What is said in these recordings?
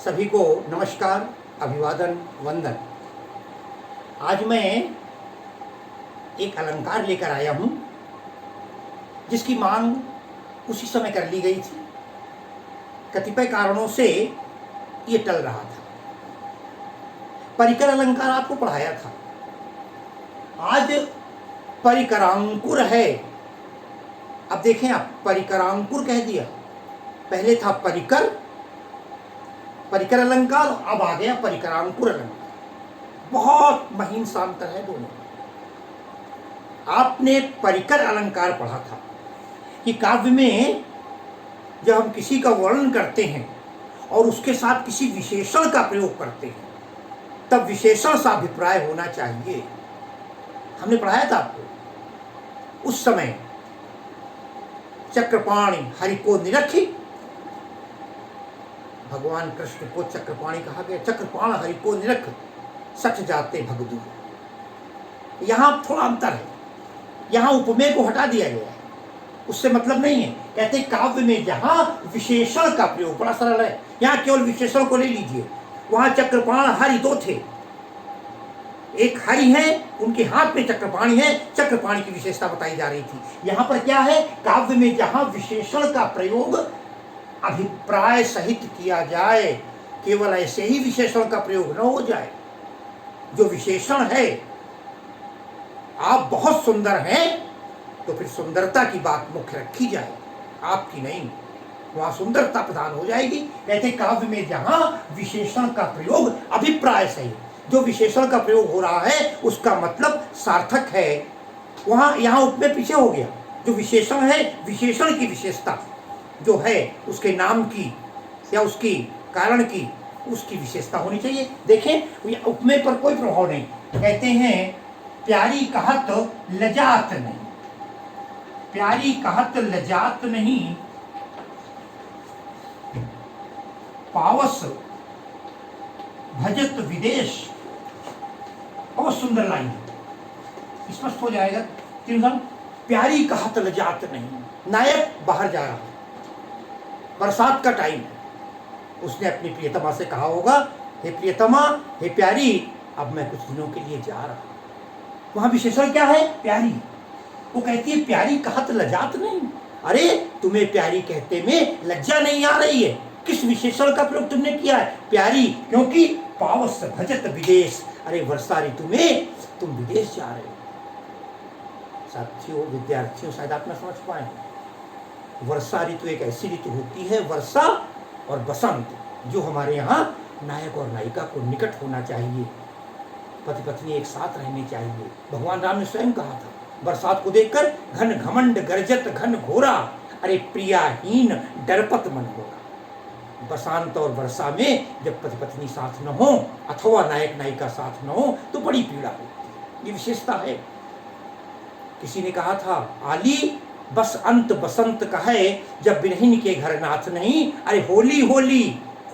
सभी को नमस्कार, अभिवादन, वंदन। आज मैं एक अलंकार लेकर आया हूँ जिसकी मांग उसी समय कर ली गई थी। कतिपय कारणों से ये टल रहा था। परिकर अलंकार आपको पढ़ाया था। आज परिकरांकुर है। अब देखें, आप परिकरांकुर कह दिया, पहले था परिकर परिकर अलंकार, अब आ गया परिकरांकुर अलंकार। बहुत महीन सा अंतर है दोनों। आपने परिकर अलंकार पढ़ा था कि काव्य में जब हम किसी का वर्णन करते हैं और उसके साथ किसी विशेषण का प्रयोग करते हैं तब विशेषण सा अभिप्राय होना चाहिए। हमने पढ़ाया था आपको। उस समय चक्रपाणि हरि को निरखी, भगवान कृष्ण को चक्रपाणि कहा गया। चक्रपाण हरि को निरख, सच जाते भगदूर। यहां थोड़ा अंतर है। यहां उपमेय को हटा दिया गया है, उससे मतलब नहीं है। कहते काव्य में जहां विशेषण का प्रयोग, बड़ा सरल है, यहां केवल विशेषण को ले लीजिए। वहां चक्रपाण हरि दो थे, एक हरि है, उनके हाथ में चक्रपाणि है, चक्रपाणि की विशेषता बताई जा रही थी। यहां पर क्या है, काव्य में जहां विशेषण का प्रयोग अभिप्राय सहित किया जाए, केवल ऐसे ही विशेषण का प्रयोग न हो जाए। जो विशेषण है, आप बहुत सुंदर हैं तो फिर सुंदरता की बात मुख्य रखी जाए, आपकी नहीं। वहां सुंदरता प्रधान हो जाएगी। कहते काव्य में जहां विशेषण का प्रयोग अभिप्राय सहित, जो विशेषण का प्रयोग हो रहा है उसका मतलब सार्थक है, वहां यहां उपमेय पीछे हो गया। जो विशेषण है, विशेषण की विशेषता जो है, उसके नाम की या उसकी कारण की, उसकी विशेषता होनी चाहिए। देखें, उपमेय पर कोई प्रभाव नहीं। कहते हैं प्यारी कहत लजात नहीं, प्यारी कहत लजात नहीं, पावस भजत विदेश। बहुत सुंदर लाइन है, स्पष्ट हो जाएगा। तीन, प्यारी कहत लजात नहीं, नायक बाहर जा रहा है, बरसात का टाइम है, उसने अपनी प्रियतमा से कहा होगा, हे प्रियतमा, हे प्यारी, अब मैं कुछ दिनों के लिए जा रहा हूं। वहां विशेषण क्या है, प्यारी। वो कहती है प्यारी कहत लजात नहीं। अरे तुम्हें प्यारी कहते में लज्जा नहीं आ रही है? किस विशेषण का प्रयोग तुमने किया है? प्यारी, क्योंकि पावस भजत विदेश। अरे वर्षा ऋतु में तुम विदेश जा रहे हो। साथियों, विद्यार्थियों, शायद आप ना समझ पाए, वर्षा ऋतु एक ऐसी ऋतु होती है, वर्षा और बसंत, जो हमारे यहाँ नायक और नायिका को निकट होना चाहिए, पति पत्नी एक साथ रहने चाहिए। भगवान राम ने स्वयं कहा था, बरसात को देखकर घन घमंड गरजत घन घोरा, अरे प्रियाहीन डरपत मन होगा। बसंत और वर्षा में जब पति पत्नी साथ न हो अथवा नायक नायिका साथ न हो तो बड़ी पीड़ा होती है। ये विशेषता है। किसी ने कहा था, आली बस अंत बसंत का है, जब बिरहिन के घर नाथ नहीं। अरे होली होली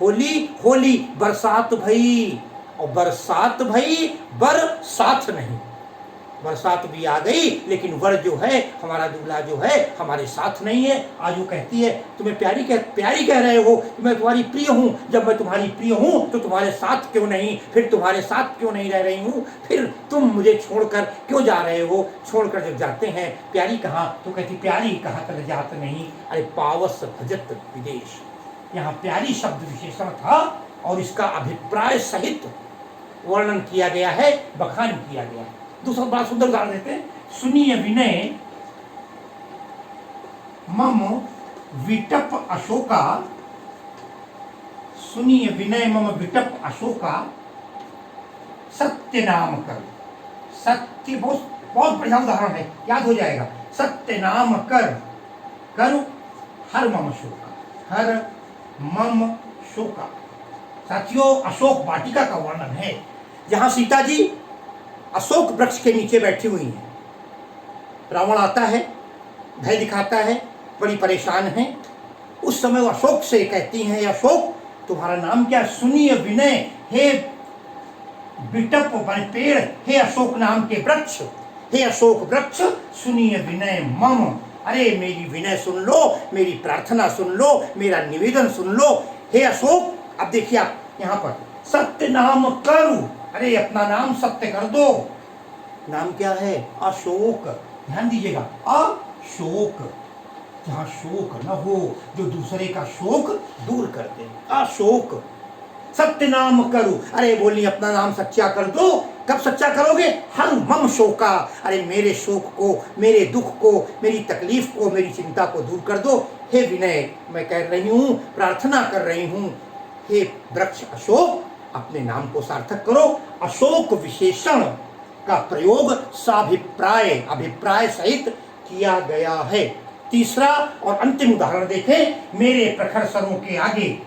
होली होली, बरसात भई, और बरसात भई बर साथ नहीं। बरसात भी आ गई लेकिन वर जो है, हमारा दूल्हा जो है, हमारे साथ नहीं है। आज वो कहती है तुम्हें प्यारी कह रहे हो, मैं तुम्हारी प्रिय हूँ। जब मैं तुम्हारी प्रिय हूँ तो तुम्हारे साथ क्यों नहीं, फिर तुम्हारे साथ क्यों नहीं रह रही हूँ, फिर तुम मुझे छोड़कर क्यों जा रहे हो? छोड़कर जब जाते हैं, प्यारी कहाँ, तो कहती प्यारी कहत लजात नहीं, अरे पावस भजत विदेश। यहाँ प्यारी शब्द विशेषण था और इसका अभिप्राय सहित वर्णन किया गया है, बखान किया गया है। दूसरा बड़ा सुंदर उदाहरण देते हैं, सुनिए विनय मम विटप अशोका, सुनिए विनय मम विटप अशोका, सत्य नाम कर। सत्य बहुत बहुत बढ़िया उदाहरण है, याद हो जाएगा। सत्य नाम कर, कर हर मम शोका, हर मम शोका। साथियों, अशोक वाटिका का वर्णन है, जहां सीता जी अशोक वृक्ष के नीचे बैठी हुई हैं। रावण आता है, भय दिखाता है, बड़ी परेशान है। उस समय वो अशोक से कहती हैं, अशोक तुम्हारा नाम क्या? सुनिए विनय, हे बिटप पेड़, हे अशोक नाम के वृक्ष, हे अशोक वृक्ष, सुनिए विनय मम। अरे मेरी विनय सुन लो, मेरी प्रार्थना सुन लो, मेरा निवेदन सुन लो। हे अशोक, अब देखिए आप यहाँ पर सत्य नाम करू, अरे अपना नाम सत्य कर दो। नाम क्या है? अशोक। ध्यान दीजिएगा, अशोक, जहां शोक न हो, जो दूसरे का शोक दूर कर दे, अशोक। सत्य नाम करूं, अरे बोली अपना नाम सच्चा कर दो। कब सच्चा करोगे? हर मम शोका, अरे मेरे शोक को, मेरे दुख को, मेरी तकलीफ को, मेरी चिंता को दूर कर दो। हे विनय, मैं कह रही हूं, प्रार्थना कर रही हूं, हे वृक्ष अशोक, अपने नाम को सार्थक करो। अशोक विशेषण का प्रयोग साभिप्राय, अभिप्राय सहित किया गया है। तीसरा और अंतिम उदाहरण देखें, मेरे प्रखर सरों के आगे,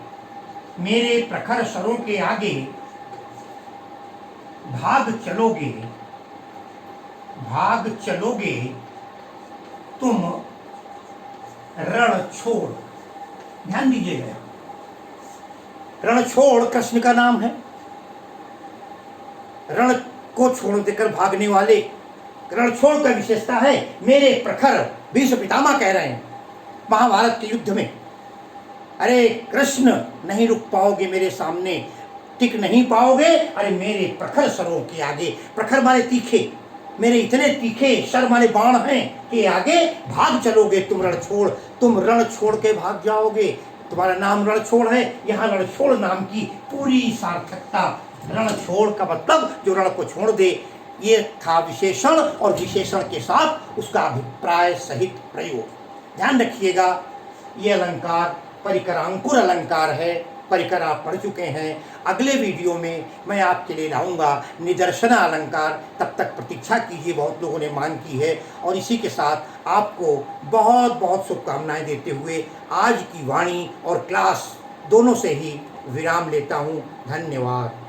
मेरे प्रखर सरों के आगे भाग चलोगे, भाग चलोगे तुम रण छोड़। ध्यान दीजिएगा, रण छोड़ कृष्ण का नाम है। रण को छोड़ देकर भागने वाले, रण छोड़ का विशेषता है मेरे प्रखर। भीष्म पितामह कह रहे हैं महाभारत के युद्ध में, अरे कृष्ण नहीं रुक पाओगे मेरे सामने, टिक नहीं पाओगे, अरे मेरे प्रखर सरों के आगे, प्रखर माने तीखे, मेरे इतने तीखे शर माने बाण हैं कि आगे भाग चलोगे तुम रण छोड़। तुम रण छोड़ के भाग जाओगे, तुम्हारा नाम रण छोड़ है, यहाँ रण छोड़ नाम की पूरी सार्थकता। रण छोड़ का मतलब जो रण को छोड़ दे, ये था विशेषण, और विशेषण के साथ उसका अभिप्राय सहित प्रयोग। ध्यान रखिएगा, ये अलंकार परिकरांकुर अलंकार है। परिकर आप पढ़ चुके हैं, अगले वीडियो में मैं आपके लिए लाऊंगा निदर्शना अलंकार। तब तक प्रतीक्षा कीजिए, बहुत लोगों ने मांग की है। और इसी के साथ आपको बहुत बहुत शुभकामनाएं देते हुए आज की वाणी और क्लास दोनों से ही विराम लेता हूं। धन्यवाद।